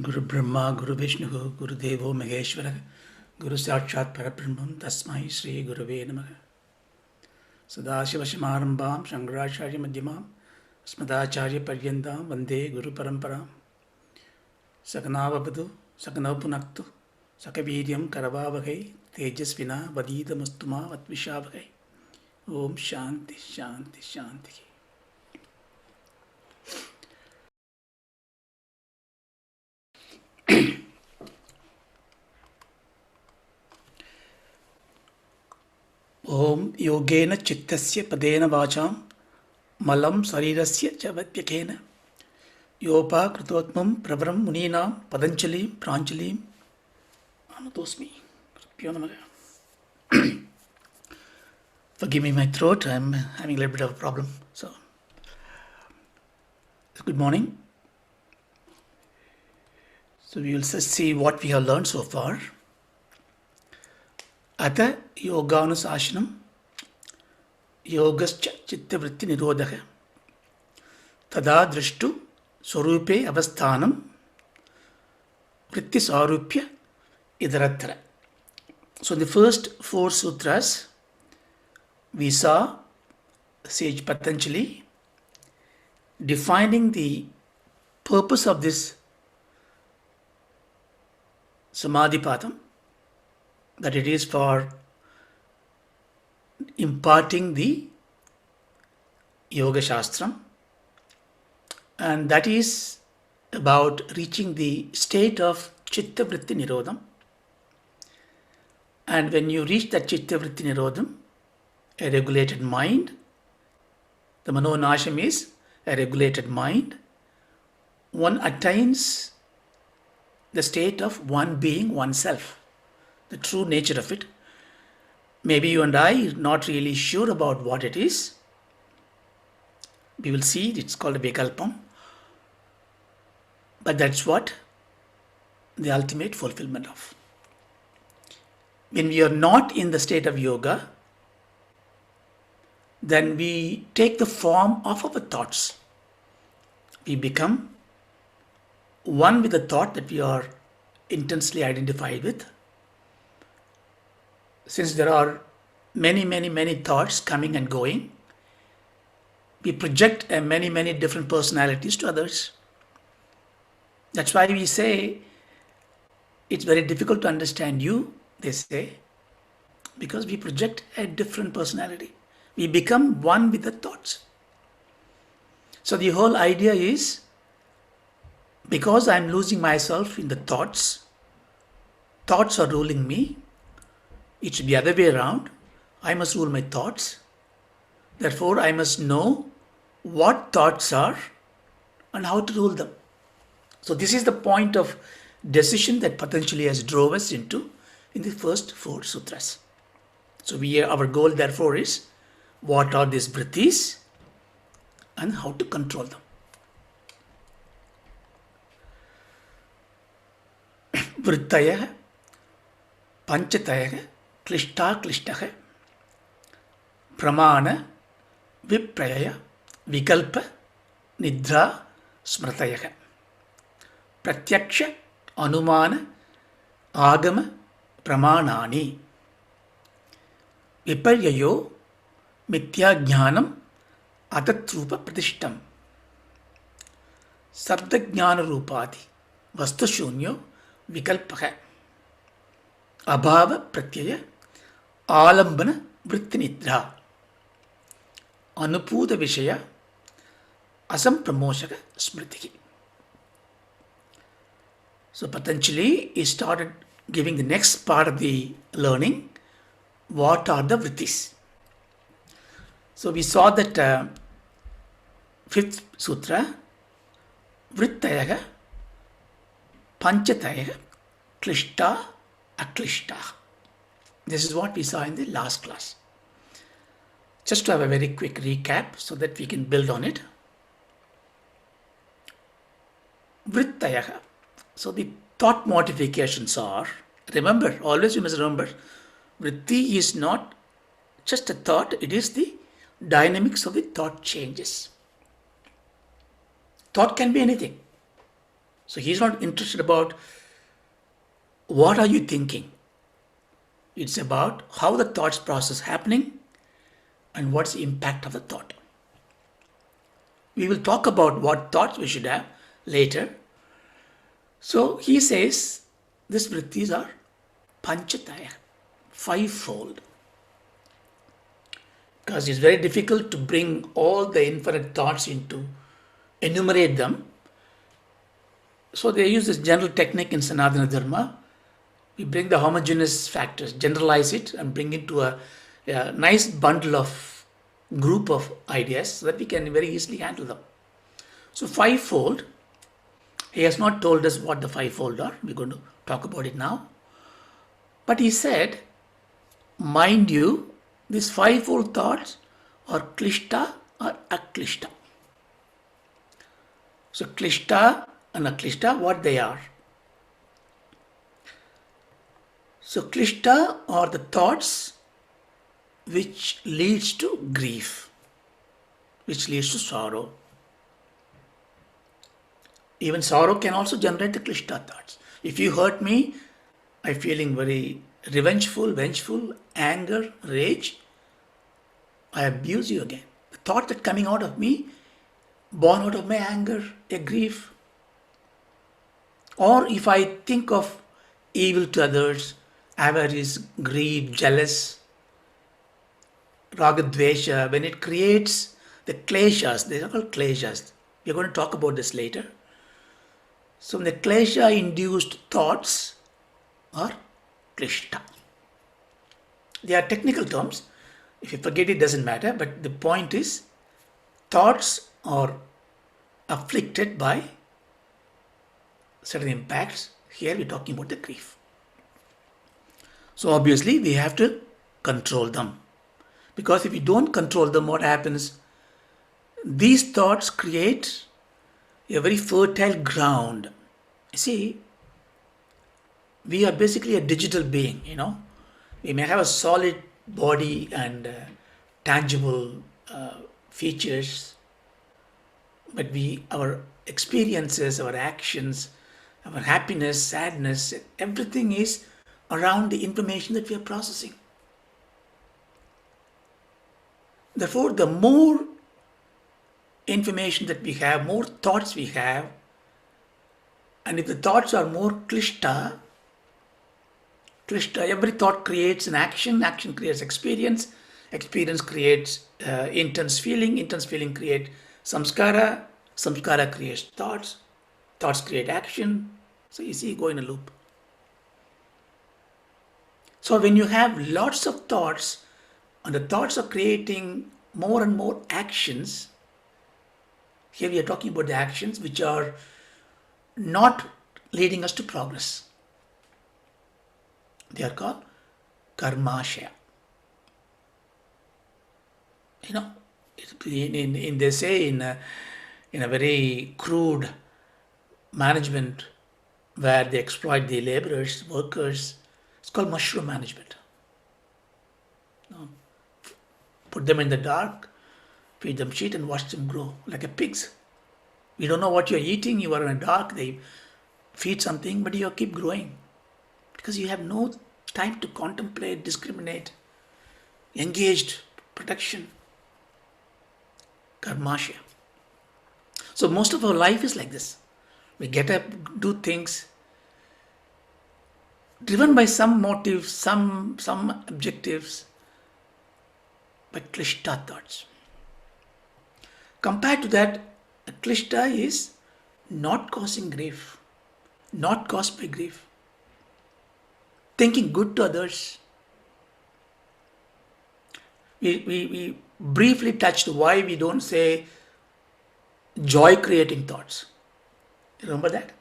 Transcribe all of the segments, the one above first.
Guru Brahma, Guru Vishnu, Guru Devo Maheshwara, Guru Sakshat Parabrahmam, Tasmai Sri Gurave Namaha. Sadashiva Samarambam, Shankaracharya Madhyamam, Smadacharya Paryandam, Vande Guru Paramparam. Sakanavavadu, Sakanapunaktu, Sakaviryam Karavavahai, Tejasvina, Vadidamastuma, Vatvishavahai. Om Shanti, Shanti, Shanti. Om Yogena Chittasya Padena Vacham Malam Sarirasya Chavatyakena Yopa Krutotmam Pravaram Muninam Patanjalim Pranjalim Anatosmi. Forgive me my throat, I'm having a little bit of a problem. So, good morning. So we will just see what we have learned so far. Atha yoganusashanam yogascha chittavritti nirodhaka tada drishtu swarupe avasthanam vritti sarupya idarattara. So in the first 4 sutras, we saw sage Patanjali defining the purpose of this samadhipatam, that it is for imparting the yoga shastram, and that is about reaching the state of chitta vritti nirodham. And when you reach that chitta vritti nirodham, a regulated mind, the manonasham is a regulated mind, one attains the state of one being oneself, the true nature of it. Maybe you and I are not really sure about what it is. We will see, it's called a Vikalpam. But that's what the ultimate fulfillment of. When we are not in the state of yoga, then we take the form of our thoughts. We become one with the thought that we are intensely identified with. Since there are many thoughts coming and going, we project many different personalities to others. That's why we say it's very difficult to understand you, they say, because we project a different personality. We become one with the thoughts. So the whole idea is, because I'm losing myself in the thoughts are ruling me. It should be the other way around. I must rule my thoughts. Therefore, I must know what thoughts are and how to rule them. So this is the point of decision that Patanjali has drove us into in the first 4 sutras. So our goal therefore is, what are these vrittis and how to control them. Vrittaya panchataya klishtaha pramana vipraya vikalpa nidra smrataya pratyaksha anumana agama pramanani viparyayo mithya jnanam atatrupa pratishtam sabda jnana rupati vastu shunyo vikalpaka abhava pratyaya alambana vritti nidra anuputa vishaya asampramoshaka smriti. So Patanjali started giving the next part of the learning. What are the vrittis? So we saw that 5th sutra, vrittayaga panchataya klishta aklishta. This is what we saw in the last class. Just to have a very quick recap so that we can build on it. Vrittayaga. So the thought modifications are, remember, always you must remember, vritti is not just a thought, it is the dynamics of the thought changes. Thought can be anything. So he's not interested about what are you thinking. It's about how the thoughts process happening and what's the impact of the thought. We will talk about what thoughts we should have later. So he says these vrittis are panchataya, fivefold. Because it's very difficult to bring all the infinite thoughts into, enumerate them. So they use this general technique in Sanatana Dharma. We bring the homogeneous factors, generalize it, and bring it to a nice bundle of group of ideas so that we can very easily handle them. So fivefold, he has not told us what the fivefold are. We're going to talk about it now. But he said, mind you, these fivefold thoughts are klishta or aklishta. So klishta and aklishta, what they are. So klishta are the thoughts which leads to grief, which leads to sorrow. Even sorrow can also generate the klishta thoughts. If you hurt me, I'm feeling very vengeful, anger, rage. I abuse you again. The thought that coming out of me, born out of my anger, a grief. Or if I think of evil to others, avarice, greed, jealous, ragadvesha, when it creates the kleshas, they are called kleshas. We are going to talk about this later. So the klesha-induced thoughts are klishta. They are technical terms. If you forget it, doesn't matter. But the point is, thoughts are afflicted by certain impacts. Here we're talking about the grief. So obviously we have to control them. Because if we don't control them, what happens? These thoughts create a very fertile ground. You see, we are basically a digital being, We may have a solid body and tangible features, but our experiences, our actions, our happiness, sadness, everything is around the information that we are processing. Therefore, the more information that we have, more thoughts we have, and if the thoughts are more klishta, every thought creates an action creates experience creates intense feeling creates samskara creates thoughts create action. So you see, go in a loop. So when you have lots of thoughts, and the thoughts are creating more and more actions, here we are talking about the actions which are not leading us to progress. They are called karmashaya. They say in a very crude management where they exploit the laborers, workers, it's called mushroom management. Put them in the dark, feed them shit and watch them grow like a pigs. You don't know what you're eating, you are in the dark, they feed something, but you keep growing. Because you have no time to contemplate, discriminate, engaged, protection, karmashya. So most of our life is like this. We get up, do things, driven by some motives, some objectives, but klishta thoughts. Compared to that, klishta is not causing grief, not caused by grief. Thinking good to others. We briefly touched why we don't say joy creating thoughts. Remember that?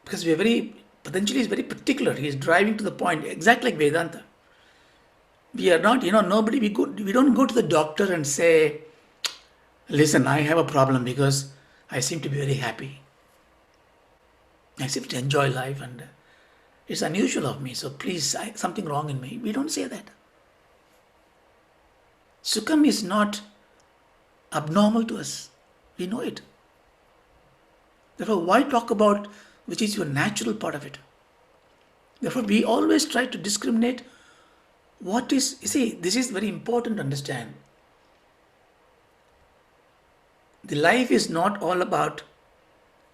Because Patanjali is very particular. He is driving to the point, exactly like Vedanta. We are not, we don't go to the doctor and say, listen, I have a problem because I seem to be very happy. I seem to enjoy life and it's unusual of me, so please, something wrong in me. We don't say that. Sukham is not abnormal to us. We know it. Therefore, why talk about which is your natural part of it? Therefore, we always try to discriminate what is, you see, this is very important to understand. The life is not all about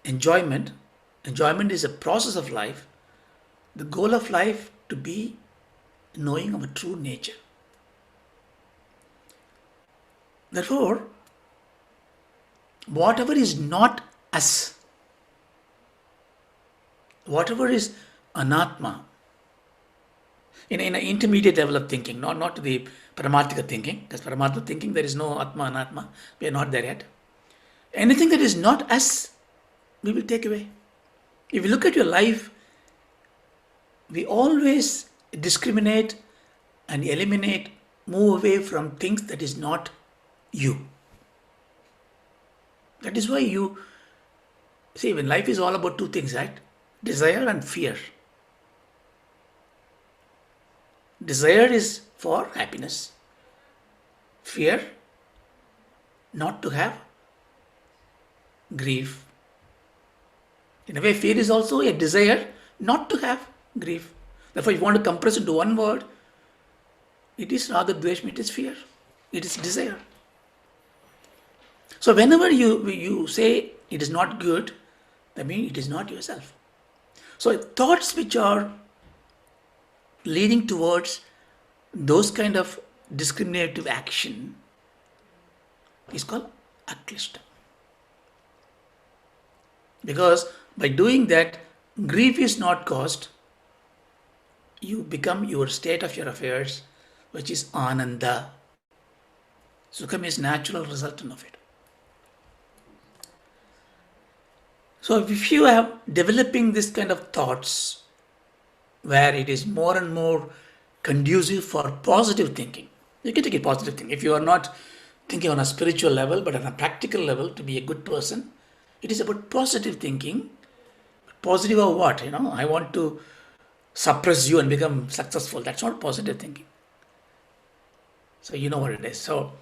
enjoyment. Enjoyment is a process of life. The goal of life to be knowing our true nature. Therefore, whatever is not us, whatever is anatma, in an intermediate level of thinking, not the paramarthika thinking, because paramarthika thinking there is no atma, anatma, we are not there yet. Anything that is not us, we will take away. If you look at your life, we always discriminate and eliminate, move away from things that is not you. That is why you see, when life is all about two things, right? Desire and fear. Desire is for happiness. Fear, not to have grief. In a way, fear is also a desire not to have grief. Therefore, if you want to compress into one word, it is rather dvesham, it is fear. It is desire. So whenever you say it is not good, that means it is not yourself. So thoughts which are leading towards those kind of discriminative action is called aklishta. Because by doing that, grief is not caused. You become your state of your affairs, which is ananda. Sukham is natural resultant of it. So if you have developing this kind of thoughts, where it is more and more conducive for positive thinking, you can take a positive thing. If you are not thinking on a spiritual level, but on a practical level to be a good person, it is about positive thinking. Positive of what? I want to suppress you and become successful. That's not positive thinking. So you know what it is. So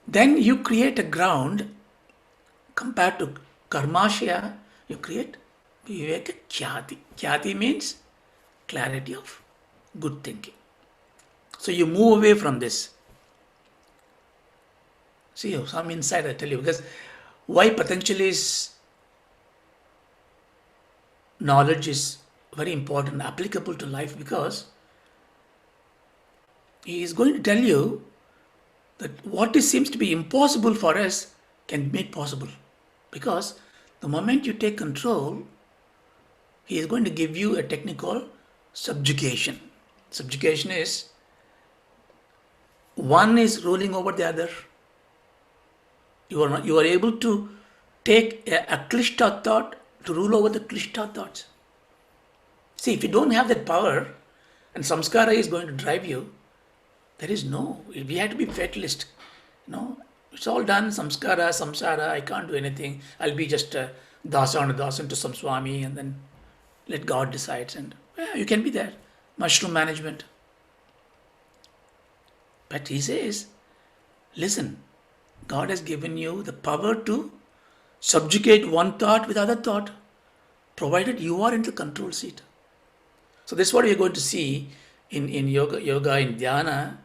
then you create a ground compared to karmashya, you create viveka khyati. Khyati means clarity of good thinking. So you move away from this. See, some insight I tell you, because why Patanjali's knowledge is very important, applicable to life, because he is going to tell you that what seems to be impossible for us can be made possible. Because the moment you take control, he is going to give you a technique called subjugation. Subjugation is one is ruling over the other. You are able to take a klishta thought to rule over the klishta thoughts. See, if you don't have that power and samskara is going to drive you, there is no, we have to be fatalist. It's all done, samskara, samsara, I can't do anything. I'll be just a dasan to some swami and then let God decide. And you can be there. Mushroom management. But he says, listen, God has given you the power to subjugate one thought with other thought, provided you are in the control seat. So this is what we are going to see in yoga, in dhyana.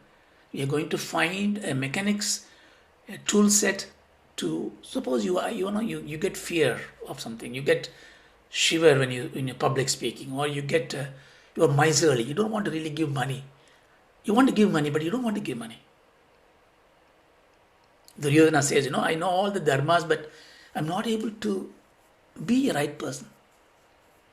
We are going to find a mechanics, a tool set to, suppose you get fear of something, you get shiver when you're public speaking, or you are miserly, you don't want to really give money. You want to give money, but you don't want to give money. Duryodhana says, I know all the dharmas, but I'm not able to be a right person.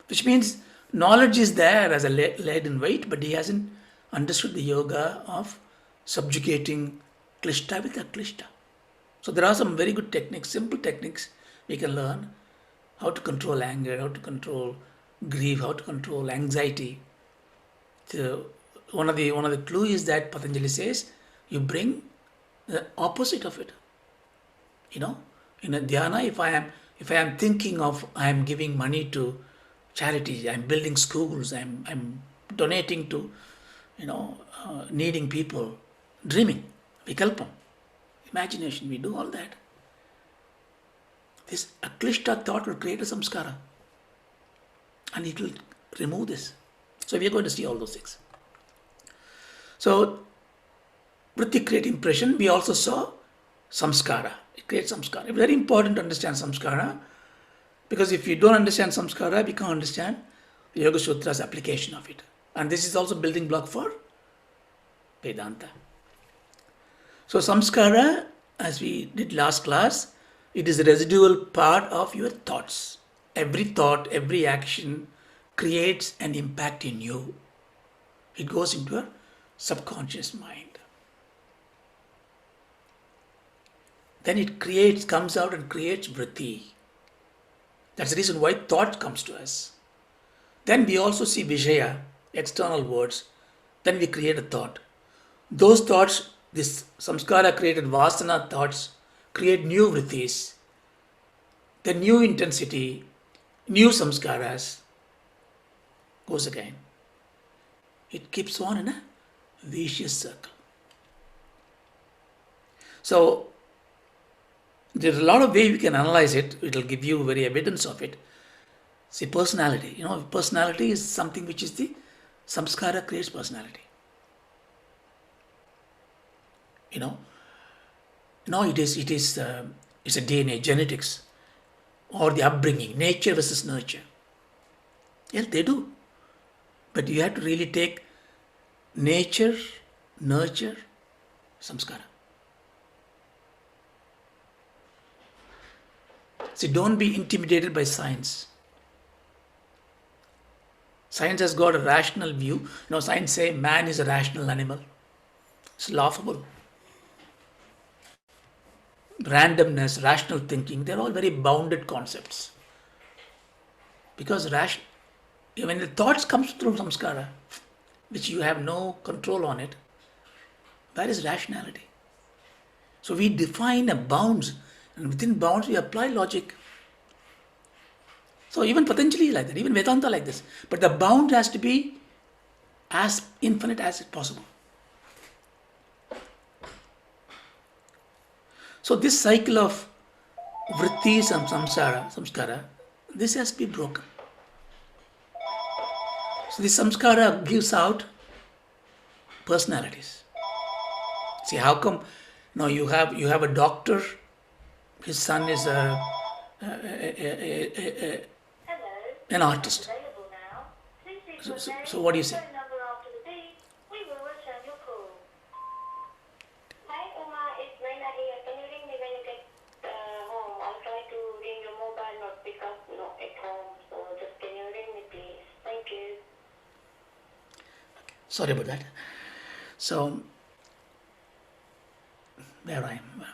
Which means knowledge is there as a lead in weight, but he hasn't understood the yoga of subjugating klishta with aklishta. So there are some very good techniques, simple techniques we can learn. How to control anger, how to control grief, how to control anxiety. So one of the clues is that Patanjali says you bring the opposite of it. In a dhyana, if I am thinking of I am giving money to charity, I am building schools, I am donating to needing people, dreaming, vikalpam, imagination, we do all that. this aklishta thought will create a samskara. And it will remove this. So we are going to see all those things. So, vritti create impression. We also saw samskara. It creates samskara. It's very important to understand samskara, because if you don't understand samskara, we can't understand the Yoga Sutra's application of it. And this is also building block for Vedanta. So samskara, as we did last class, it is a residual part of your thoughts. Every thought, every action creates an impact in you. It goes into your subconscious mind. Then it comes out and creates vritti. That's the reason why thought comes to us. Then we also see vijaya, external words. Then we create a thought. Those thoughts, this samskara created vasana thoughts, create new vrittis. The new intensity, new samskaras goes again. It keeps on in a vicious circle. So there's a lot of ways we can analyze it. It will give you very evidence of it. See, personality. Personality is something which is the samskara creates personality. It's a DNA, genetics, or the upbringing, nature versus nurture. Yes, they do. But you have to really take nature, nurture, samskara. See, don't be intimidated by science. Science has got a rational view. Science say man is a rational animal. It's laughable. Randomness, rational thinking, they're all very bounded concepts. Because when the thoughts comes through samskara, which you have no control on it, where is rationality? So we define a bounds, and within bounds we apply logic. So even Patanjaly is like that, even Vedanta like this. But the bound has to be as infinite as possible. So this cycle of vrittis and samskara, this has to be broken. So this samskara gives out personalities. See, how come you have a doctor, his son is an artist. So what do you say? Sorry about that. So, where I am.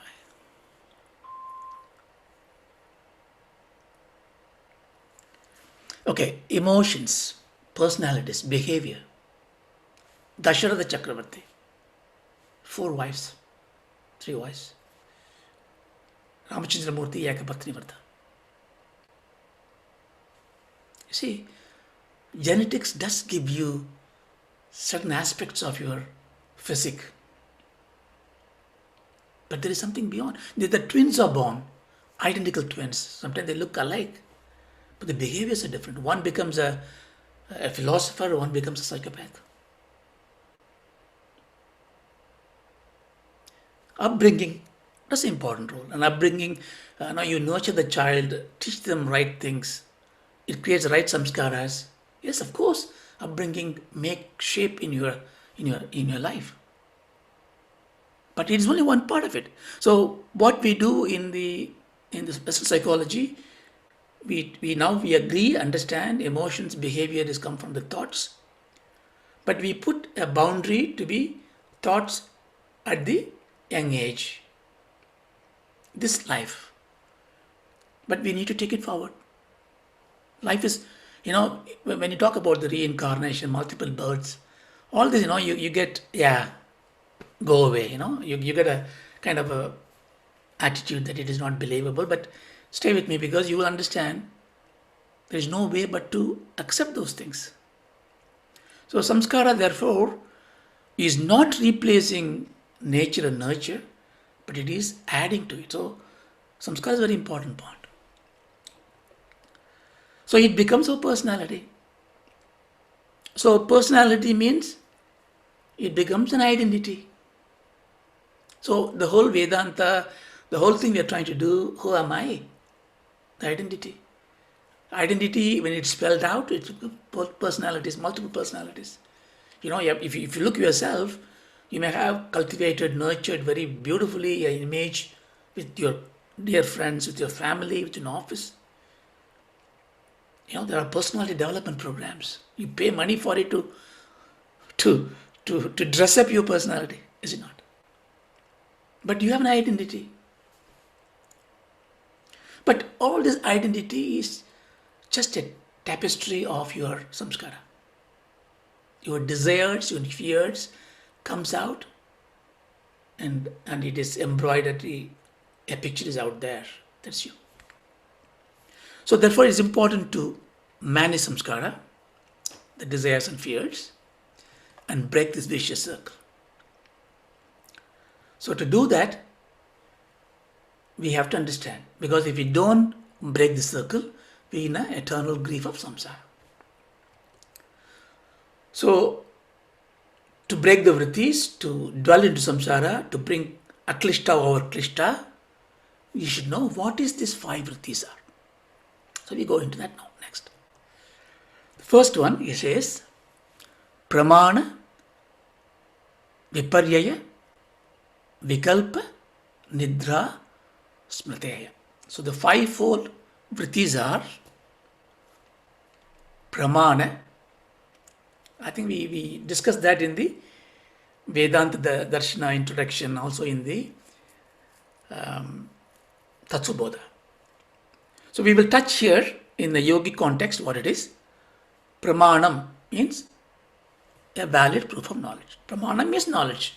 Okay, emotions, personalities, behavior. Dasharatha Chakravarti, 4 wives, 3 wives. Ramachandra Murthy, Ekapatni Varta. You see, genetics does give you certain aspects of your physique. But there is something beyond. The twins are born, identical twins. Sometimes they look alike, but the behaviors are different. One becomes a philosopher, one becomes a psychopath. Upbringing does an important role. And upbringing, you nurture the child, teach them right things. It creates right samskaras. Yes, of course, upbringing make shape in your life. But it is only one part of it. So what we do in the special psychology, we agree, understand emotions, behavior is come from the thoughts. But we put a boundary to be thoughts at the young age. This life. But we need to take it forward. Life is, when you talk about the reincarnation, multiple births, all this, you get, go away, you get a kind of a attitude that it is not believable, but stay with me because you will understand there is no way but to accept those things. So samskara, therefore, is not replacing nature and nurture, but it is adding to it. So samskara is a very important part. So it becomes our personality. So personality means it becomes an identity. So the whole Vedanta, the whole thing we are trying to do, who am I? The identity. Identity, when it's spelled out, it's personalities, multiple personalities. If you look yourself, you may have cultivated, nurtured very beautifully an image with your dear friends, with your family, with an office. There are personality development programs. You pay money for it to dress up your personality, is it not? But you have an identity. But all this identity is just a tapestry of your samskara. Your desires, your fears comes out, and it is embroidered. A picture is out there. That's you. So therefore, it's important to manage samskara, the desires and fears, and break this vicious circle. So to do that, we have to understand, because if we don't break the circle, we're in an eternal grief of samsara. So to break the vrittis, to dwell into samsara, to bring aklishta over klishta, you should know what is these 5 vrittis are. So we go into that now next. The first one, he says, pramana, viparyaya, vikalpa, nidra, smriteya. So the 5-fold vrittis are pramana. I think we discussed that in the Vedanta, the Darshana introduction, also in the Tatsubodha. So we will touch here in the yogic context what it is. Pramanam means a valid proof of knowledge. Pramanam means knowledge.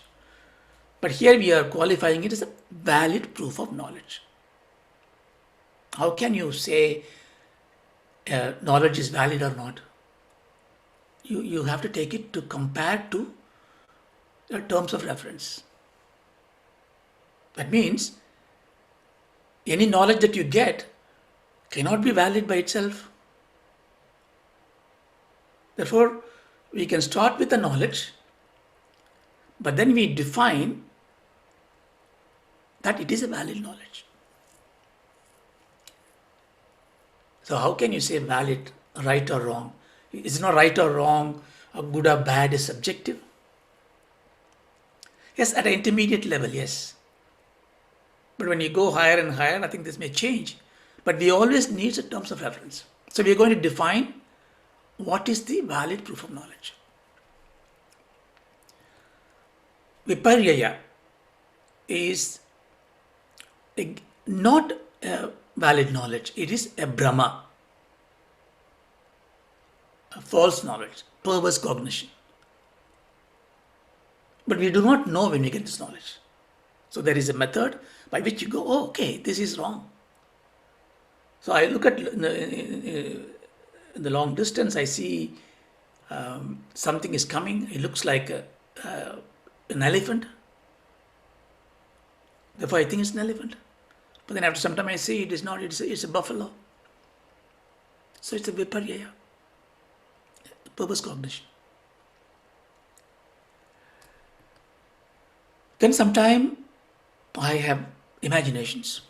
But here we are qualifying it as a valid proof of knowledge. How can you say knowledge is valid or not? You have to take it to compare to the terms of reference. That means any knowledge that you get cannot be valid by itself. Therefore, we can start with the knowledge, but then we define that it is a valid knowledge. So how can you say valid, right or wrong? It's not right or wrong, or good or bad is subjective. Yes, at an intermediate level, yes. But when you go higher and higher, I think this may change. But we always need a terms of reference. So we are going to define what is the valid proof of knowledge. Viparyaya is not a valid knowledge. It is a Brahma, a false knowledge, perverse cognition. But we do not know when we get this knowledge. So there is a method by which you go, oh, okay, this is wrong. So I look at in the long distance, I see something is coming. It looks like an elephant. Therefore, I think it's an elephant. But then after some time, I see it is not. It's a buffalo. So it's a viparyaya, purpose cognition. Then sometime I have imaginations.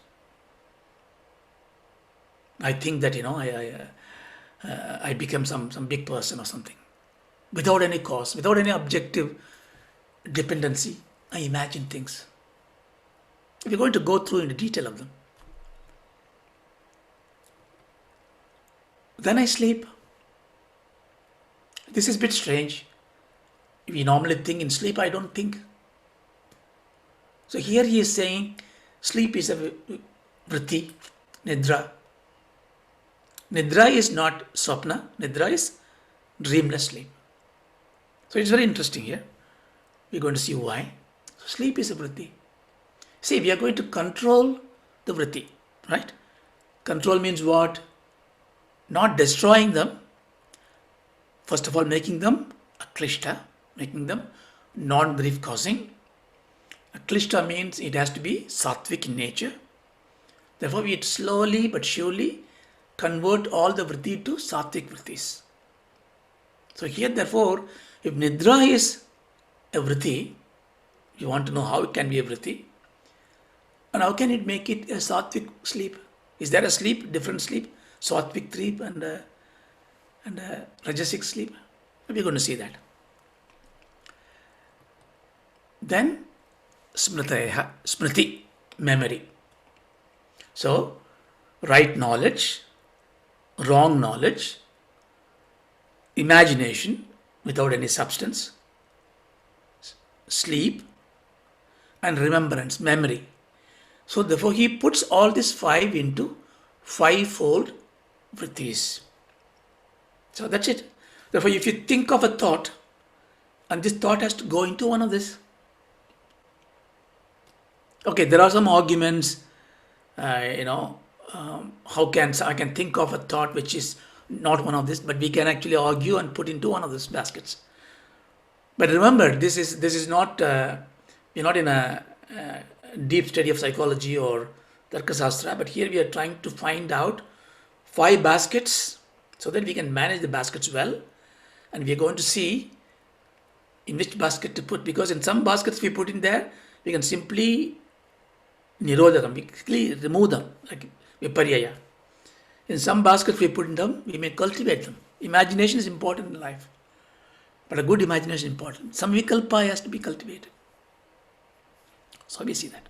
I think that I become some big person or something, without any cause, without any objective dependency. I imagine things. We're going to go through in the detail of them. Then I sleep. This is a bit strange. We normally think in sleep. I don't think. So here he is saying sleep is a vritti, nidra. Nidra is not swapna. Nidra is dreamless sleep. So it's very interesting here. We're going to see why. So sleep is a vritti. See, we are going to control the vritti, right? Control means what? Not destroying them. First of all, making them aklishta, making them non-grief causing. Aklishta means it has to be sattvic in nature. Therefore, we slowly but surely convert all the vritti to sattvic vrittis. So here, therefore, if nidra is a vritti, you want to know how it can be a vritti, and how can it make it a sattvic sleep? Is there a sleep, different sleep, sattvic sleep and a rajasic sleep? We're going to see that. Then smriti, memory. So, right knowledge, wrong knowledge, imagination without any substance, sleep, and remembrance, memory. So therefore he puts all these 5 into 5-fold vrittis. So that's it. Therefore, if you think of a thought, and this thought has to go into one of this. Okay, there are some arguments, how can I can think of a thought which is not one of this, but we can actually argue and put into one of these baskets. But remember, this is not, we're not in a deep study of psychology or Tarkasastra, but here we are trying to find out 5 baskets so that we can manage the baskets well, and we are going to see in which basket to put, because in some baskets we put in there, we can simply nirodha them, we quickly remove them, like viparyaya. In some baskets we put in them, we may cultivate them. Imagination is important in life, but a good imagination is important. Some vikalpa has to be cultivated. So we see that.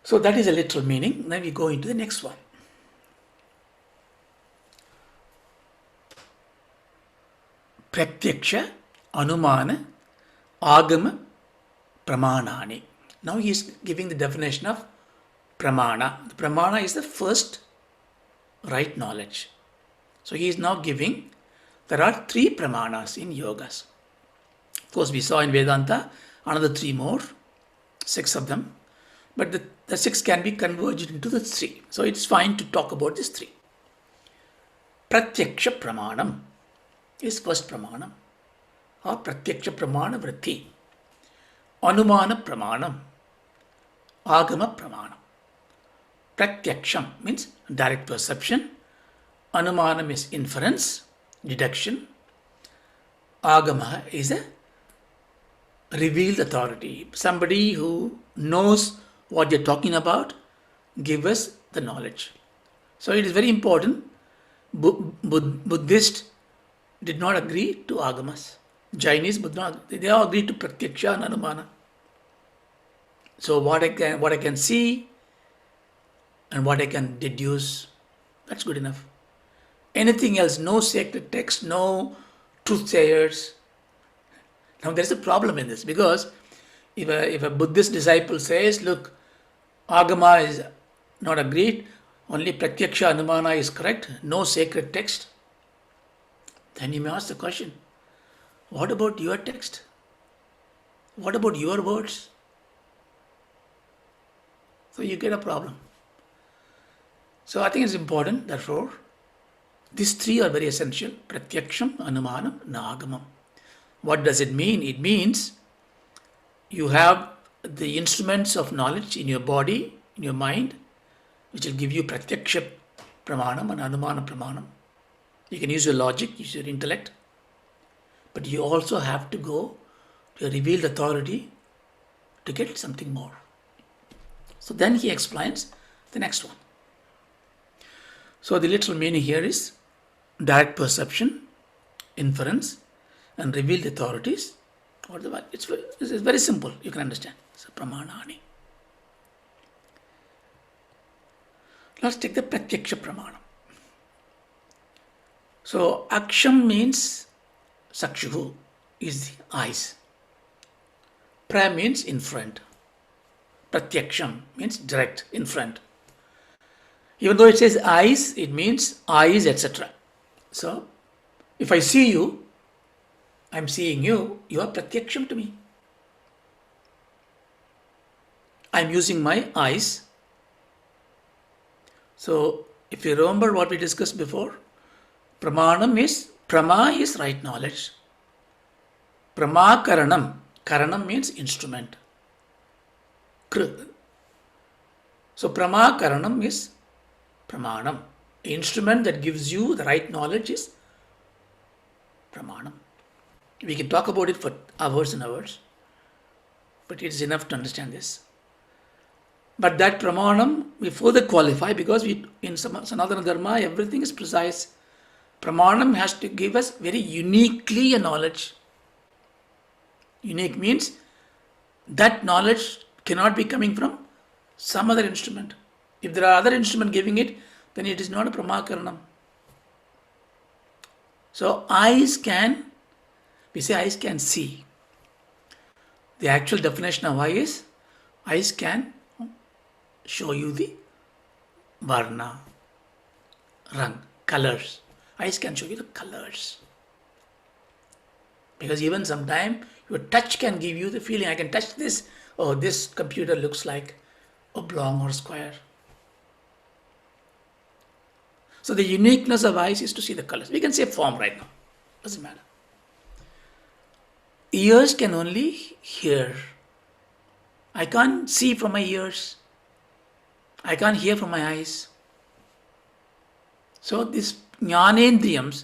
So that is a literal meaning. Now we go into the next one. Pratyaksha, Anumana, Agama, Pramanani. Now he is giving the definition of Pramana. The Pramana is the first right knowledge. So he is now giving, there are 3 Pramanas in yogas. Of course, we saw in Vedanta another 3 more, 6 of them. But the 6 can be converged into the 3. So it's fine to talk about these 3. Pratyaksha Pramanam is first Pramanam, or Pratyaksha Pramana Vritti. Anumana Pramanam, Agama Pramanam. Pratyaksham means direct perception. Anumanam is inference, deduction. Agama is a revealed authority. Somebody who knows what you're talking about, give us the knowledge. So it is very important. Buddhists did not agree to agamas. Jainis, they all agreed to pratyaksha and anumana. So what I can see and what I can deduce, that's good enough. Anything else, no sacred text, no truth sayers. Now there is a problem in this, because if a Buddhist disciple says, look, agama is not agreed, only pratyaksha anumana is correct, no sacred text, then you may ask the question, what about your text? What about your words? So you get a problem. So I think it's important, therefore, these 3 are very essential: pratyaksham, anumanam, nagamam. What does it mean? It means you have the instruments of knowledge in your body, in your mind, which will give you pratyaksha pramanam and anumana pramanam. You can use your logic, use your intellect, but you also have to go to a revealed authority to get something more. So then he explains the next one. So the literal meaning here is direct perception, inference, and revealed authorities. It's very simple, you can understand. So pramanani. Let's take the pratyaksha pramanam. So aksham means sakshuhu, is the eyes. Pra means in front. Pratyaksham means direct, in front. Even though it says eyes, it means eyes, etc. So if I see you, I'm seeing you, you are pratyaksham to me. I'm using my eyes. So if you remember what we discussed before, prama is right knowledge. Karanam means instrument. So prama karanam is Pramanam. The instrument that gives you the right knowledge is Pramanam. We can talk about it for hours and hours, but it's enough to understand this. But that Pramanam, we further qualify because in Sanatana Dharma, everything is precise. Pramanam has to give us very uniquely a knowledge. Unique means that knowledge cannot be coming from some other instrument. If there are other instrument giving it, then it is not a Pramakaranam. So we say eyes can see. The actual definition of eye is, eyes can show you the varna, rang, colors. Eyes can show you the colors. Because even sometime your touch can give you the feeling, I can touch this, oh, this computer looks like oblong or square. So the uniqueness of eyes is to see the colors. We can say form right now. Doesn't matter. Ears can only hear. I can't see from my ears. I can't hear from my eyes. So these jnanendriyams,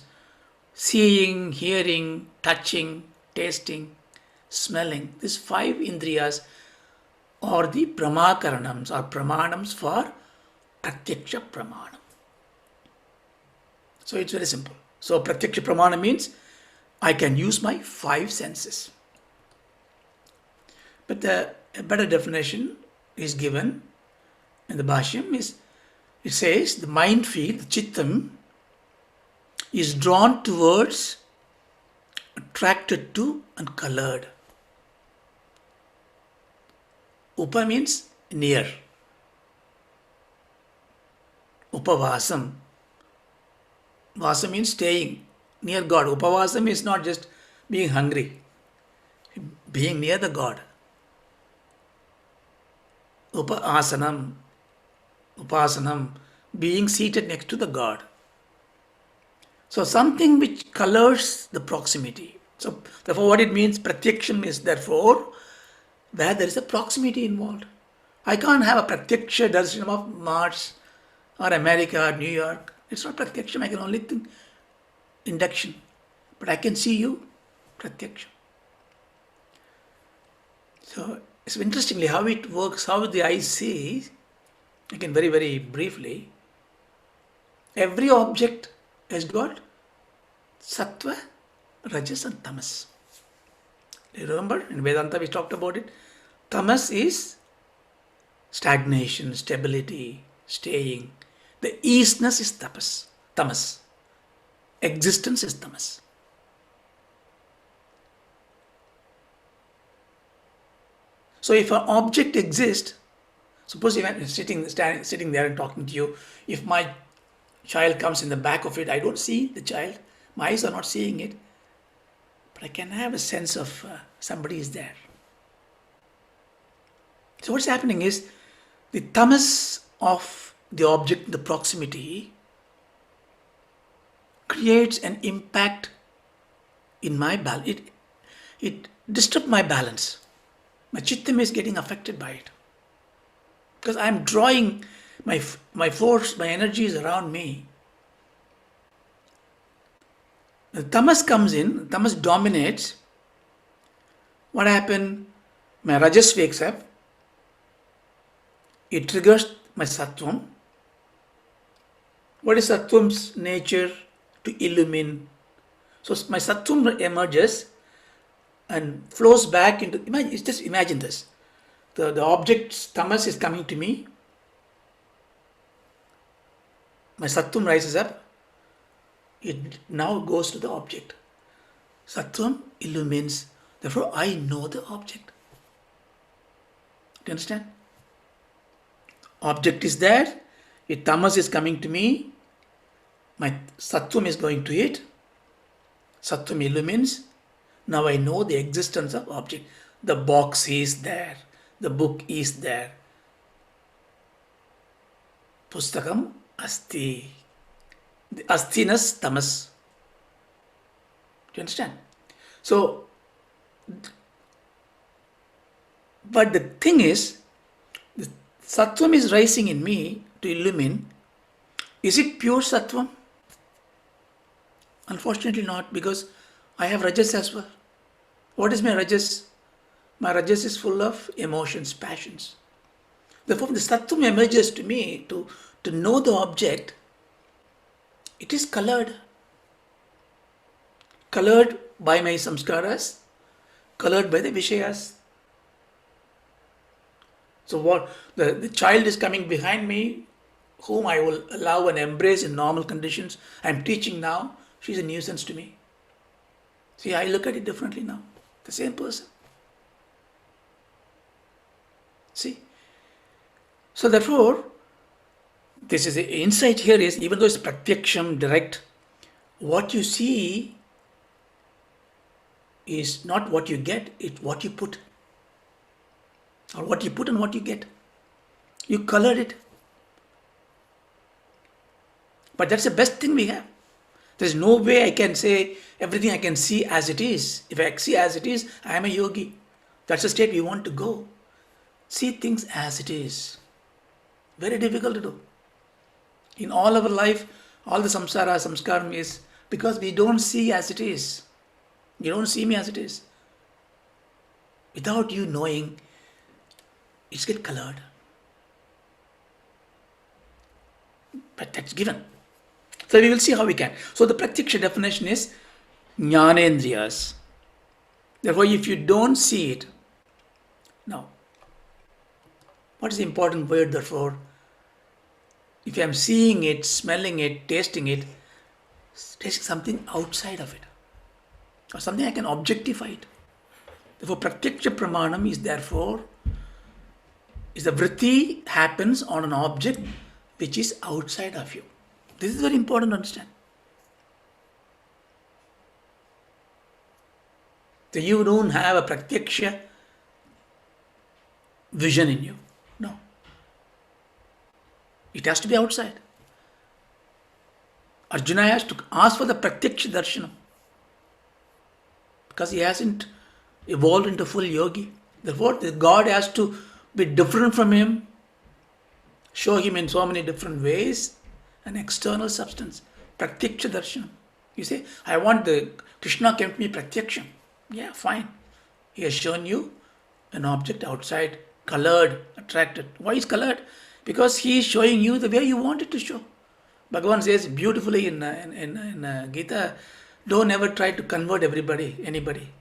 seeing, hearing, touching, tasting, smelling, these 5 indriyas are the pramakaranams or pramanams for pratyaksha pramanam. So it's very simple. So pratyaksha pramana means I can use my 5 senses. But a better definition is given in the Bhashyam. It says the mind field, the chittam, is drawn towards, attracted to, and colored. Upa means near. Upavasam. Vasa means staying near God. Upavasam is not just being hungry, being near the God. Upasanam, being seated next to the God. So something which colors the proximity. So therefore what it means, pratyaksham is therefore where there is a proximity involved. I can't have a pratyaksha darshanam of Mars or America or New York. It's not pratyaksham. I can only think induction. But I can see you, pratyaksham. So it's interestingly how it works, how the eye sees. Again, very, very briefly, every object has got sattva, rajas and tamas. Do you remember? In Vedanta we talked about it. Tamas is stagnation, stability, staying. The easiness is tamas. Existence is tamas. So if an object exists, suppose if I'm sitting there and talking to you, if my child comes in the back of it, I don't see the child. My eyes are not seeing it. But I can have a sense of somebody is there. So what's happening is the tamas of the object, the proximity, creates an impact in my balance. It disturbs my balance. My chittam is getting affected by it. Because I am drawing my force, my energy is around me. The tamas comes in, tamas dominates. What happened? My rajas wakes up. It triggers my sattvam. What is sattvan's nature? To illumine. So my sattvam emerges and flows back into, just imagine this. The object tamas is coming to me. My sattvam rises up. It now goes to the object. Sattvam illumines. Therefore, I know the object. Do you understand? Object is there. If tamas is coming to me, my sattvam is going to it. Sattvam illumines. Now I know the existence of object. The box is there. The book is there. Pustakam asti. The astiness tamas. Do you understand? So, but the thing is, the sattvam is rising in me to illumine. Is it pure sattvam? Unfortunately not, because I have rajas as well. What is my rajas? My rajas is full of emotions, passions. Therefore, the sattvam emerges to me to know the object. It is colored. Colored by my samskaras, colored by the vishayas. So what the child is coming behind me, whom I will allow and embrace in normal conditions. I'm teaching now. She's a nuisance to me. See, I look at it differently now. The same person. See? So therefore, this is the insight here is, even though it's pratyaksham, direct, what you see is not what you get, it's what you put. Or what you put and what you get. You colored it. But that's the best thing we have. There's no way I can say everything I can see as it is. If I see as it is, I am a yogi. That's the state we want to go. See things as it is. Very difficult to do. In all our life, all the samsara, samskaram is because we don't see as it is. You don't see me as it is. Without you knowing, it's get colored. But that's given. So we will see how we can. So the pratyaksha definition is jnanendriyas. Therefore, if you don't see it, now, what is the important word therefore? If I am seeing it, smelling it, tasting something outside of it, or something I can objectify it. Therefore, pratyaksha pramanam is therefore, is the vritti happens on an object which is outside of you. This is very important to understand. So you don't have a pratyaksha vision in you. No. It has to be outside. Arjuna has to ask for the pratyaksha darshanam because he hasn't evolved into full yogi. Therefore, the God has to be different from him, show him in so many different ways, an external substance. Pratyaksha darshanam. You say, I want the Krishna came to me pratyaksham. Yeah, fine. He has shown you an object outside, colored, attracted. Why is colored? Because he is showing you the way you want it to show. Bhagavan says beautifully in Gita, don't ever try to convert anybody.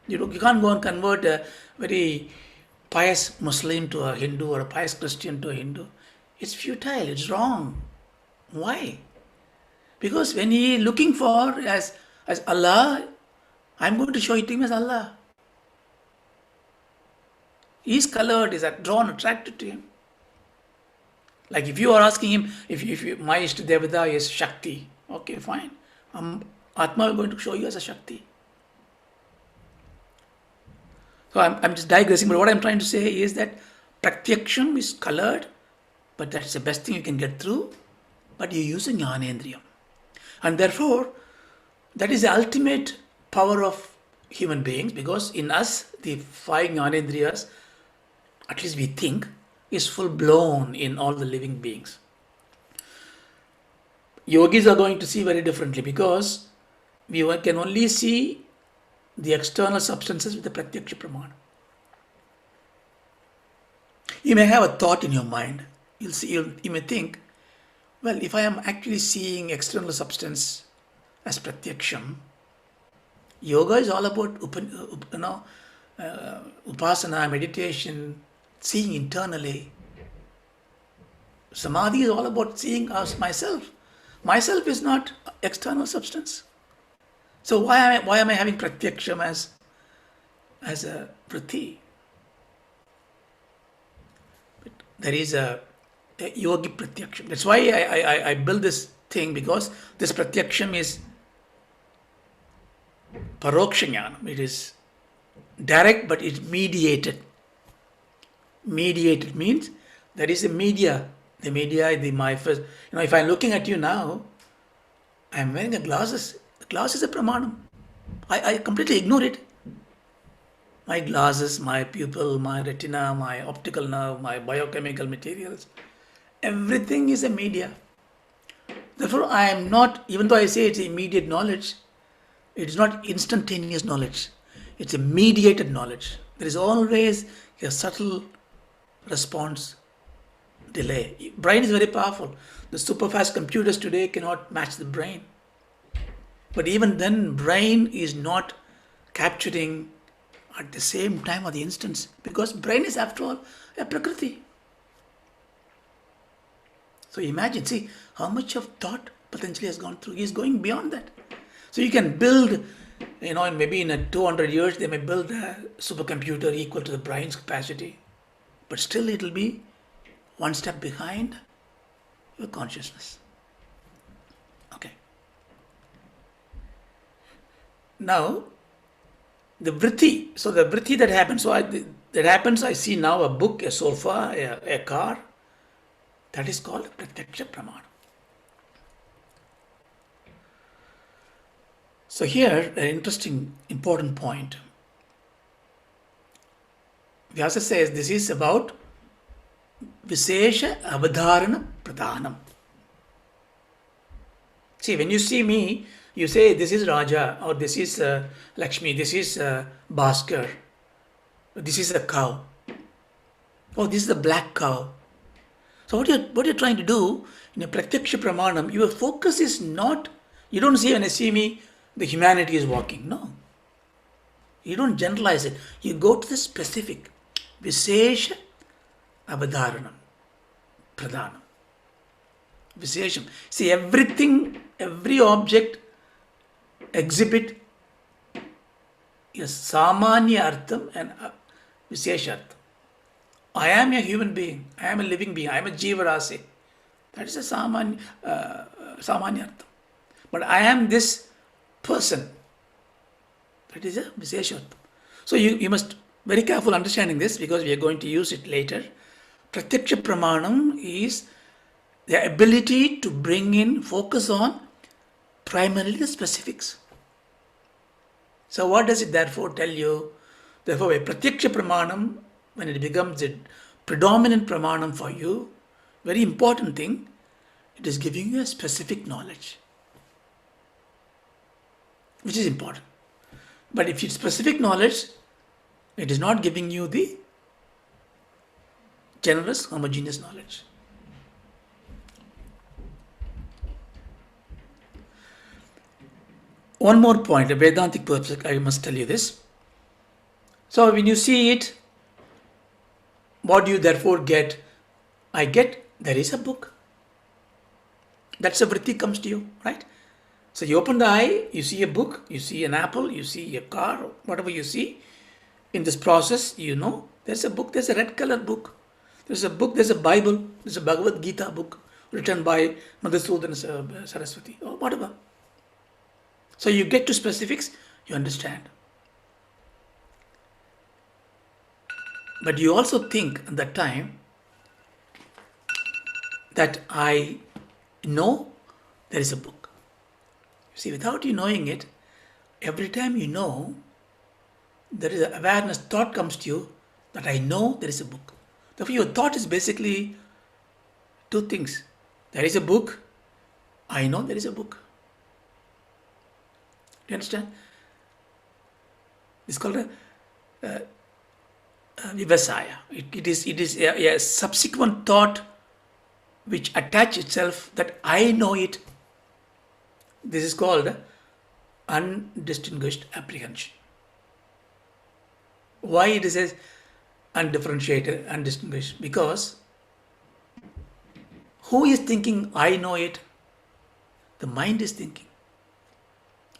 You can't go and convert a very pious Muslim to a Hindu or a pious Christian to a Hindu. It's futile, it's wrong. Why? Because when he is looking for as Allah, I'm going to show it to him as Allah. He is colored, is drawn, attracted to him. Like if you are asking him, if my Ishta Devata is Shakti, okay, fine. Atma is going to show you as a Shakti. So I'm just digressing, but what I'm trying to say is that pratyaksham is colored, but that's the best thing you can get through, but you're using jnanendriyam. And therefore, that is the ultimate power of human beings, because in us, the 5 jnanendriyas, at least we think, is full blown in all the living beings. Yogis are going to see very differently because we can only see the external substances with the pratyaksha pramana. You may have a thought in your mind. You may think, well, if I am actually seeing external substance as pratyaksham, yoga is all about upasana, meditation, seeing internally. Samadhi is all about seeing myself. Myself is not external substance. So why am I having pratyaksham as a vritti? But there is a yogi pratyaksham. That's why I build this thing, because this pratyaksham is paroksha jnanam. It is direct, but it's mediated. Mediated means there is a media. The media, my first. If I'm looking at you now, I'm wearing a glasses. The glass is a pramanam. I completely ignore it. My glasses, my pupil, my retina, my optical nerve, my biochemical materials, everything is a media. Therefore, I am not, even though I say it's immediate knowledge, it is not instantaneous knowledge. It's a mediated knowledge. There is always a subtle response delay. Brain is very powerful. The super fast computers today cannot match the brain. But even then, brain is not capturing at the same time or the instance, because brain is, after all, a prakriti. So imagine, see how much of thought Patanjali has gone through. He is going beyond that. So you can build, maybe in 200 years they may build a supercomputer equal to the brain's capacity, but still it will be one step behind your consciousness. Okay. Now, the vritti. So the vritti that happens. I see now a book, a sofa, a car. That is called pratyaksha pramana. So here, an interesting, important point. Vyasa says this is about Visesha Avadharana Pradhanam. See, when you see me, you say this is Raja, or this is Lakshmi, this is Bhaskar, this is a cow, oh, this is the black cow. So what you're trying to do in a Pratyaksha Pramanam, your focus is not, you don't say when I see me, the humanity is walking. No. You don't generalize it. You go to the specific. Visesha Avadharanam Pradhanam. Visesham. See, everything, every object, exhibit is Samanya Artham and Vishesha Artham. I am a human being. I am a living being. I am a Jiva Rasi. That is a Samanya Artham. But I am this person. That is a Vishesha Artham. So you must very careful understanding this, because we are going to use it later. Pratyaksha Pramanam is the ability to bring in focus on primarily the specifics. So what does it therefore tell you? Therefore, a Pratyaksha Pramanam, when it becomes a predominant Pramanam for you, very important thing, it is giving you a specific knowledge, which is important. But if it's specific knowledge, it is not giving you the generous, homogeneous knowledge. One more point, a Vedantic perspective, I must tell you this. So when you see it, what do you therefore get? I get, there is a book. That's a vritti comes to you, right? So you open the eye, you see a book, you see an apple, you see a car, whatever you see. In this process, there's a book, there's a red color book. There's a book, there's a Bible, there's a Bhagavad Gita book written by Madhusudana Saraswati or whatever. So you get to specifics, you understand. But you also think at that time that I know there is a book. See, without you knowing it, every time you know, there is an awareness, thought comes to you that I know there is a book. Therefore, your thought is basically two things. There is a book, I know there is a book. Do you understand? It's called a vivasaya. It is a subsequent thought which attach itself that I know it. This is called undistinguished apprehension. Why it is undifferentiated, undistinguished? Because who is thinking I know it? The mind is thinking.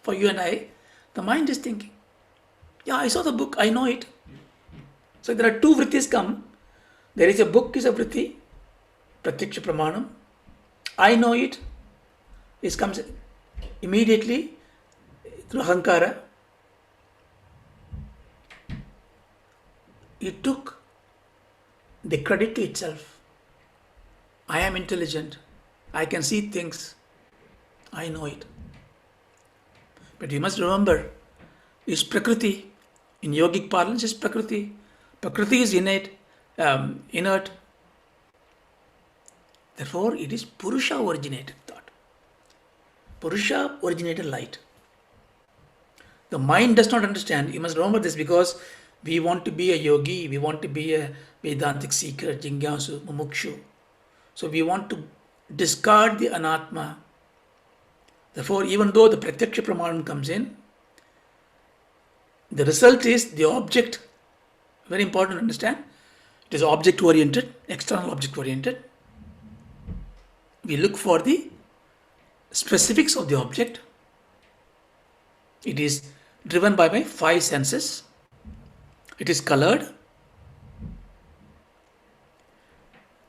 For you and I, the mind is thinking. Yeah, I saw the book, I know it. So there are two vrittis come. There is a book, is a vritti, Pratyaksha Pramanam. I know it. It comes immediately through Ahankara. It took the credit to itself. I am intelligent. I can see things. I know it. But you must remember, it's Prakriti. In yogic parlance, it's Prakriti. Prakriti is innate, inert. Therefore, it is Purusha originated thought. Purusha originated light. The mind does not understand. You must remember this because we want to be a yogi, we want to be a Vedantic seeker, Jingyasu, Mumukshu. So we want to discard the anatma. Therefore, even though the pratyaksha pramanam comes in, the result is the object. Very important to understand. It is object oriented, external object oriented. We look for the specifics of the object. It is driven by my five senses. It is colored.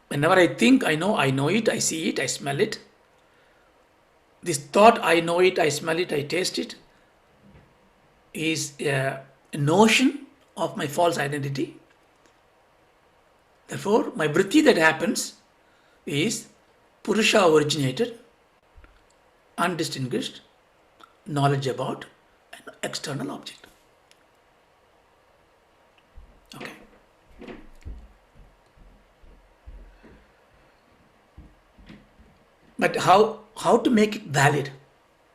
Whenever I think, I know it, I see it, I smell it. This thought, I know it, I smell it, I taste it, is a notion of my false identity. Therefore, my vritti that happens is Purusha originated, undistinguished, knowledge about an external object. Okay. But how to make it valid?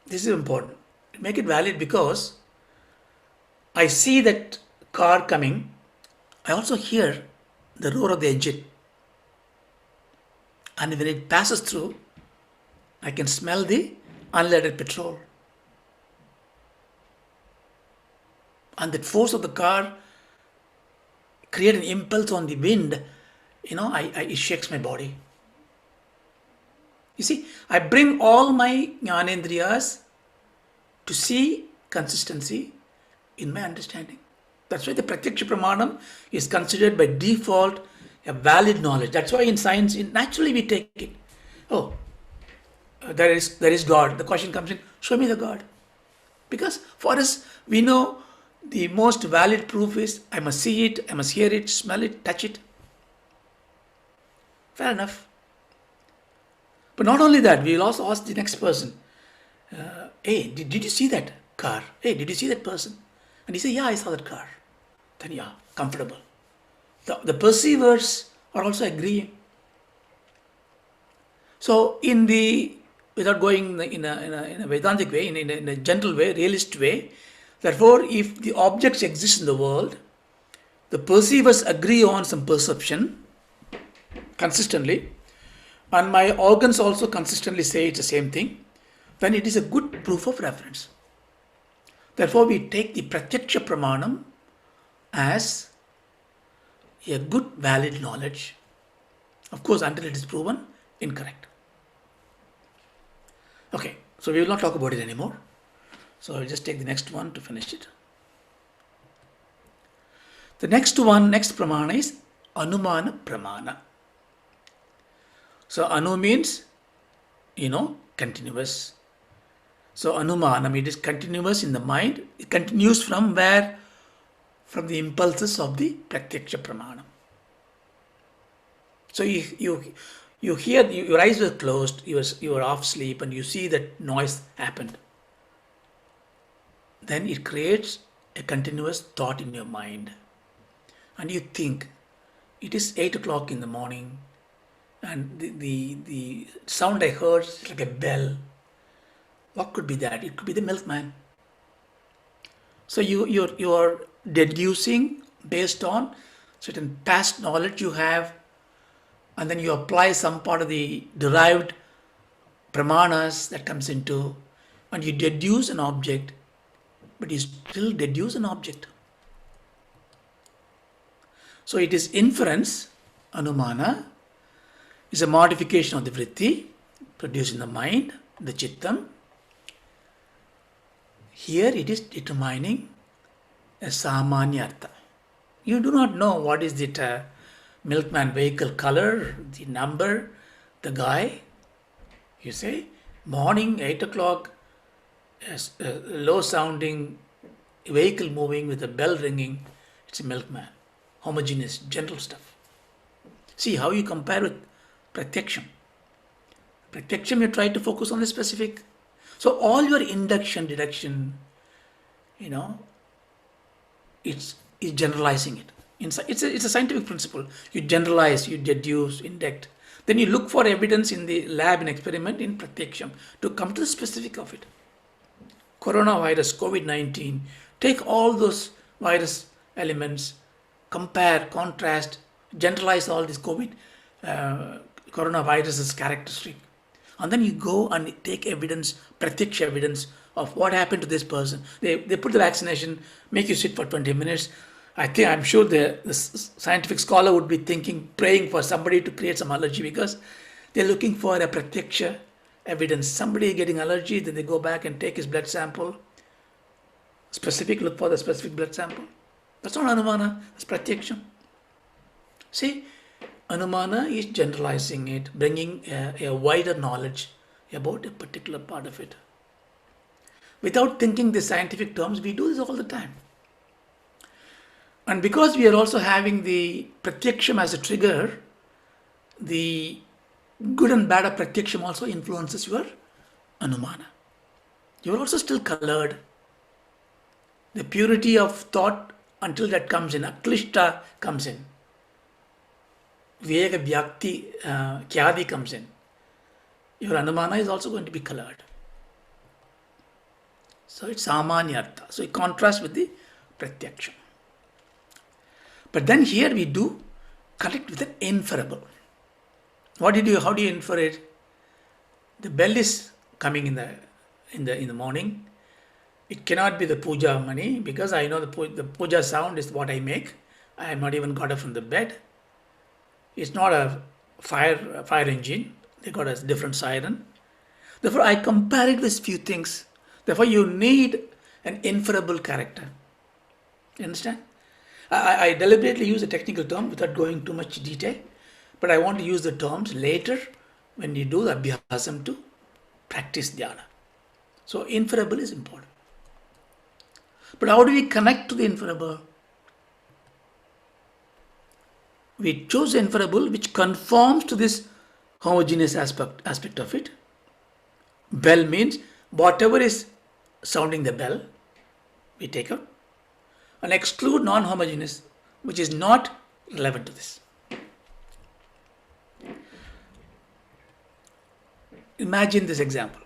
This is important. Make it valid because I see that car coming. I also hear the roar of the engine. And when it passes through, I can smell the unleaded petrol. And that force of the car create an impulse on the wind. It shakes my body. You see, I bring all my jnanendriyas to see consistency in my understanding. That's why the pratyaksha pramanam is considered by default a valid knowledge. That's why in science, naturally we take it. Oh, there is God. The question comes in, show me the God. Because for us, we know the most valid proof is I must see it, I must hear it, smell it, touch it. Fair enough. But not only that, we will also ask the next person, hey, did you see that car? Hey, did you see that person? And he say, yeah, I saw that car. Then yeah, comfortable. The perceivers are also agreeing. So without going in a Vedantic way, in a gentle way, realist way, therefore, if the objects exist in the world, the perceivers agree on some perception consistently, and my organs also consistently say it's the same thing, then it is a good proof of reference. Therefore, we take the pratyaksha pramanam as a good valid knowledge. Of course, until it is proven incorrect. Okay, so we will not talk about it anymore. So I'll just take the next one to finish it. The next pramana is Anumana Pramana. So Anu means, continuous. So Anumanam, it is continuous in the mind. It continues from where? From the impulses of the pratyaksha pramanam. So you hear, your eyes were closed, you were off sleep, and you see that noise happened. Then it creates a continuous thought in your mind. And you think, it is 8 o'clock in the morning, and the sound I heard is like a bell. What could be that? It could be the milkman. So you are deducing based on certain past knowledge you have, and then you apply some part of the derived pramanas that comes into, and you deduce an object, but you still deduce an object. So it is inference, anumana, is a modification of the vritti produced in the mind, the chittam. Here it is determining a samanya artha. You do not know what is the milkman vehicle color, the number, the guy. You say, morning, 8 o'clock, a low sounding vehicle moving with a bell ringing, it's a milkman. Homogeneous, gentle stuff. See how you compare with pratyaksham. Pratyaksham, you try to focus on the specific. So all your induction, deduction, it's generalizing it. It's a scientific principle. You generalize, you deduce, induct. Then you look for evidence in the lab, in experiment, in pratyaksham to come to the specific of it. Coronavirus, COVID-19, take all those virus elements, compare, contrast, generalize all this coronavirus's characteristic. And then you go and take evidence, pratyaksha evidence of what happened to this person. They put the vaccination, make you sit for 20 minutes. I'm sure the scientific scholar would be thinking, praying for somebody to create some allergy because they're looking for a pratyaksha evidence. Somebody getting allergy, then they go back and take his blood sample. Look for the specific blood sample. That's not anumana, that's pratyaksham. See, anumana is generalizing it, bringing a wider knowledge about a particular part of it. Without thinking the scientific terms, we do this all the time. And because we are also having the pratyaksham as a trigger, the good and bad of pratyaksham also influences your anumana. You are also still colored. The purity of thought until that comes in, aklishta comes in. Viveka Vyakti Kyadi comes in. Your anumana is also going to be colored. So it's samanyartha. So it contrasts with the pratyaksham. But then here we do connect with an inferable. How do you infer it? The bell is coming in the morning. It cannot be the puja mani because I know the puja sound is what I make. I have not even got up from the bed. It's not a fire engine. They got a different siren. Therefore, I compare it with few things. Therefore, you need an inferable character. You understand? I deliberately use a technical term without going too much detail, but I want to use the terms later when you do the abhyasam to practice dhyana. So inferable is important. But how do we connect to the inferable? We choose inferable which conforms to this homogeneous aspect of it. Bell means whatever is sounding the bell, we take out and exclude non-homogeneous, which is not relevant to this. Imagine this example.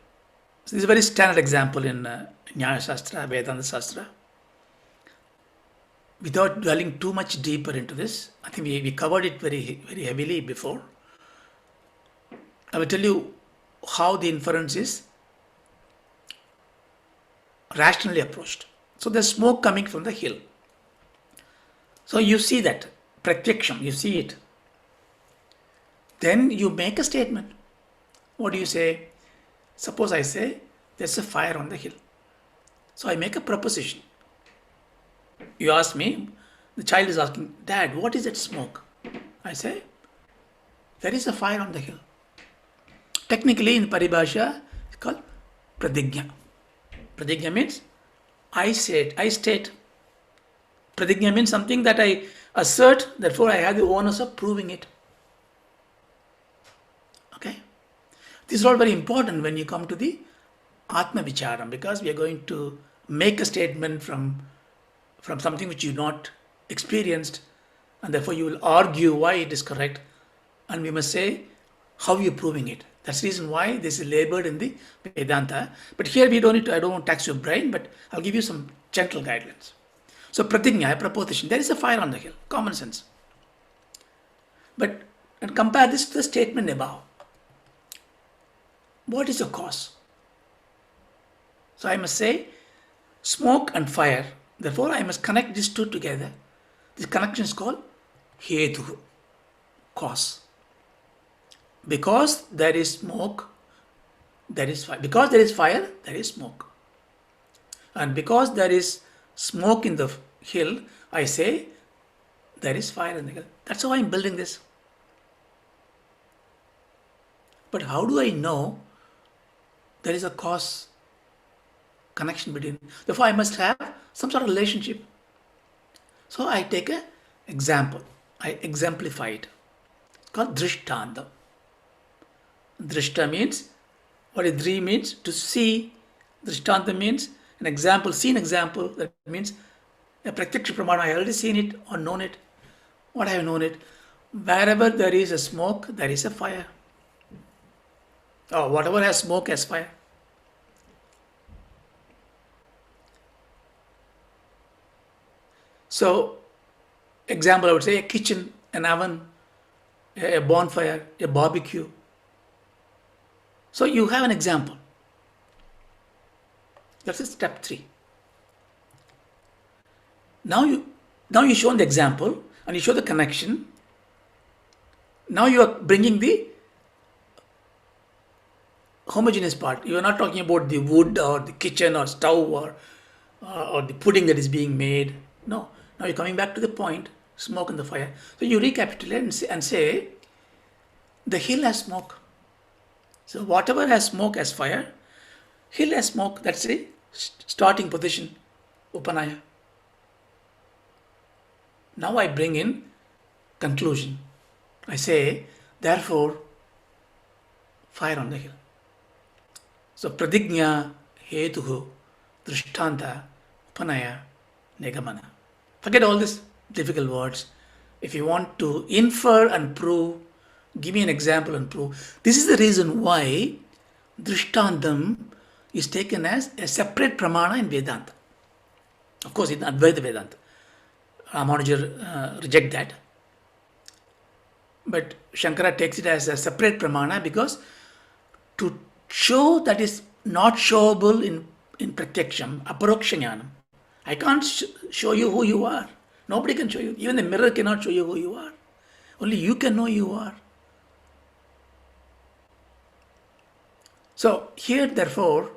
So this is a very standard example in Nyaya Shastra, Vedanta Shastra. Without dwelling too much deeper into this, I think we covered it very, very heavily before. I will tell you how the inference is rationally approached. So there's smoke coming from the hill. So you see that, pratyaksham, you see it. Then you make a statement. What do you say? Suppose I say, there's a fire on the hill. So I make a proposition. You ask me, the child is asking, Dad, what is that smoke? I say, there is a fire on the hill. Technically in Paribhasha, it's called pradigya. Pradigya means I state. Pradigya means something that I assert, therefore I have the onus of proving it. Okay? This is all very important when you come to the Atma Vicharam, because we are going to make a statement from something which you not experienced, and therefore you will argue why it is correct, and we must say how you are proving it. That's the reason why this is labeled in the Vedanta. But here I don't want to tax your brain, but I'll give you some gentle guidelines. So pratigna, a proposition, there is a fire on the hill, common sense. But and compare this to the statement above. What is the cause? So I must say smoke and fire. Therefore, I must connect these two together. This connection is called hetu, cause. Because there is smoke, there is fire. Because there is fire, there is smoke. And because there is smoke in the hill, I say there is fire in the hill. That's how I am building this. But how do I know there is a cause connection between? Therefore, I must have some sort of relationship. So I take an example. I exemplify it. It's called drishtanta. Drishta means, what is dri means? To see. Drishtanta means an example, seen example. That means a pratyaksha pramana. I have already seen it or known it. What I have known it? Wherever there is a smoke, there is a fire. Or whatever has smoke has fire. So, example, I would say a kitchen, an oven, a bonfire, a barbecue. So you have an example. That's step 3. Now you show the example and you show the connection. Now you are bringing the homogeneous part. You are not talking about the wood or the kitchen or stove or the pudding that is being made. No. Now you're coming back to the point, smoke and the fire. So you recapitulate and say, the hill has smoke. So whatever has smoke has fire. Hill has smoke. That's the starting position, Upanaya. Now I bring in conclusion. I say, therefore, fire on the hill. So pradignya, hetuhu, drishtanta, upanaya, negamana. Forget all these difficult words. If you want to infer and prove, give me an example and prove. This is the reason why drishtantam is taken as a separate pramana in Vedanta. Of course, in Advaita Vedanta. Ramanuja reject that. But Shankara takes it as a separate pramana because to show that is not showable in pratyaksham, aparoksha. I can't show you who you are. Nobody can show you. Even the mirror cannot show you who you are. Only you can know you are. So here, therefore,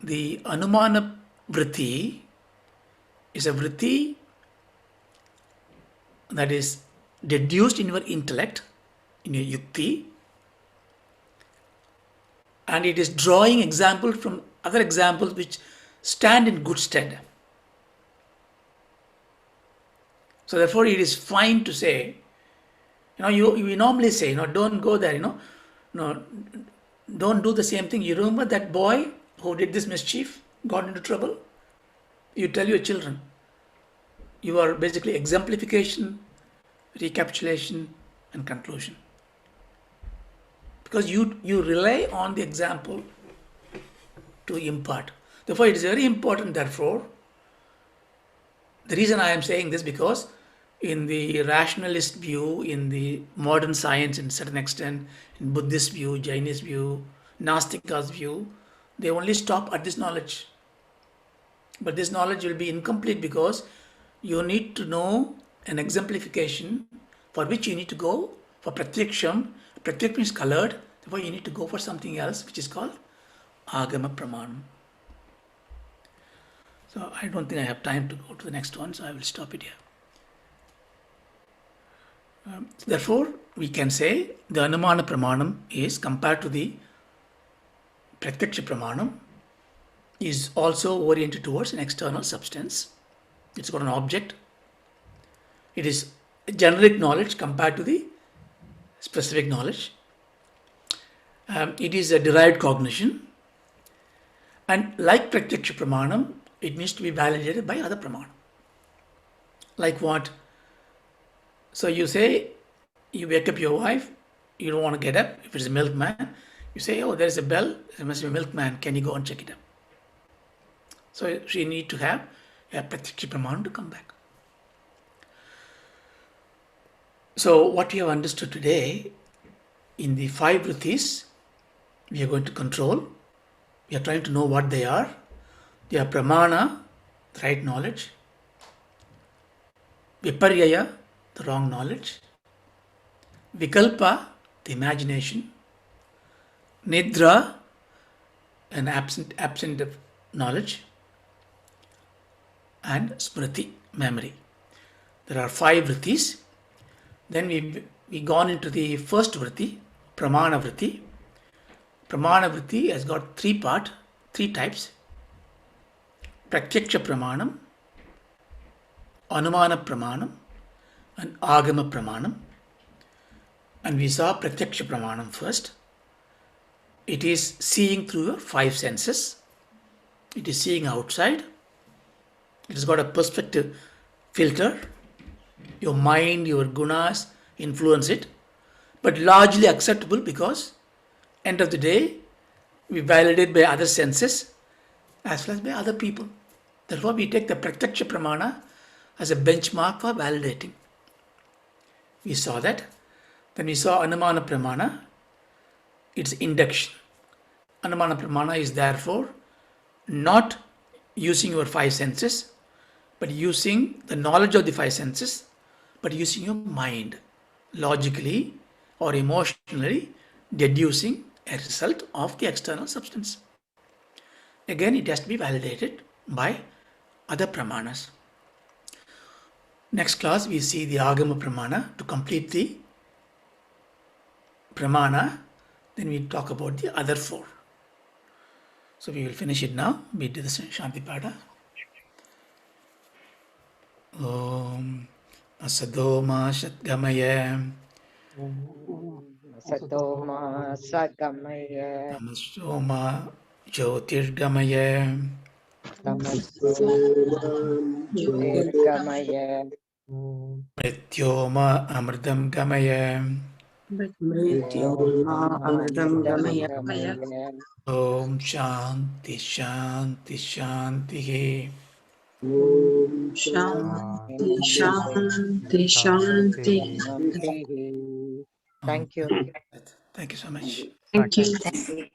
the Anumana vritti is a vritti that is deduced in your intellect, in your yukti, and it is drawing example from other examples which stand in good stead. So therefore it is fine to say, you normally say, don't go there, don't do the same thing. You remember that boy who did this mischief, got into trouble? You tell your children. You are basically exemplification, recapitulation and conclusion. Because you rely on the example to impart. Therefore, it is very important, therefore, the reason I am saying this because in the rationalist view, in the modern science in certain extent, in Buddhist view, Jainist view, Nastika's view, they only stop at this knowledge. But this knowledge will be incomplete because you need to know an exemplification for which you need to go for pratyaksham. Pratyaksham is colored, therefore you need to go for something else which is called agama pramanam. So I don't think I have time to go to the next one, so I will stop it here. Therefore, we can say the Anumana Pramanam is compared to the Pratyaksha Pramanam is also oriented towards an external substance. It's got an object. It is generic knowledge compared to the specific knowledge. It is a derived cognition. And like Pratyaksha Pramanam, it needs to be validated by other Pramanam. Like what? So you say, you wake up your wife, you don't want to get up. If it's a milkman, you say, oh, there is a bell, there must be a milkman, can you go and check it up? So she need to have a Pratyaksha Pramanam to come back. So what we have understood today, in the 5 vrittis, we are going to control. We are trying to know what they are. They are pramana, the right knowledge. Viparyaya, the wrong knowledge. Vikalpa, the imagination. Nidra, an absent of knowledge. And smriti, memory. There are 5 vrittis. Then we gone into the first vritti, pramana vritti. Pramana vritti has got 3 types. Pratyaksha pramanam, Anumana pramanam, and Agama pramanam. And we saw Pratyaksha pramanam first. It is seeing through your 5 senses. It is seeing outside. It has got a perspective filter. Your mind, your gunas, influence it, but largely acceptable because end of the day we validate by other senses as well as by other people. Therefore, we take the Pratyaksha Pramana as a benchmark for validating. We saw that. Then we saw Anumana Pramana, its induction. Anumana Pramana is therefore not using your five senses, but using the knowledge of the five senses, but using your mind, logically or emotionally deducing a result of the external substance. Again, it has to be validated by other pramanas. Next class, we see the Agama Pramana to complete the Pramana. Then we talk about the other four. So we will finish it now. We do the Shanti Pada. Om Asadoma Shatgamaya Satoma Sagamaya Tamasoma Jyotirgamaya Tamaso Jyotirgamaya Mrityoma Amritam Gamaya Yoma Amritam Gamaya. Om Shanti Shanti Shanti. Om Shanti, Shanti, Shanti. Thank you. Thank you so much. Thank you.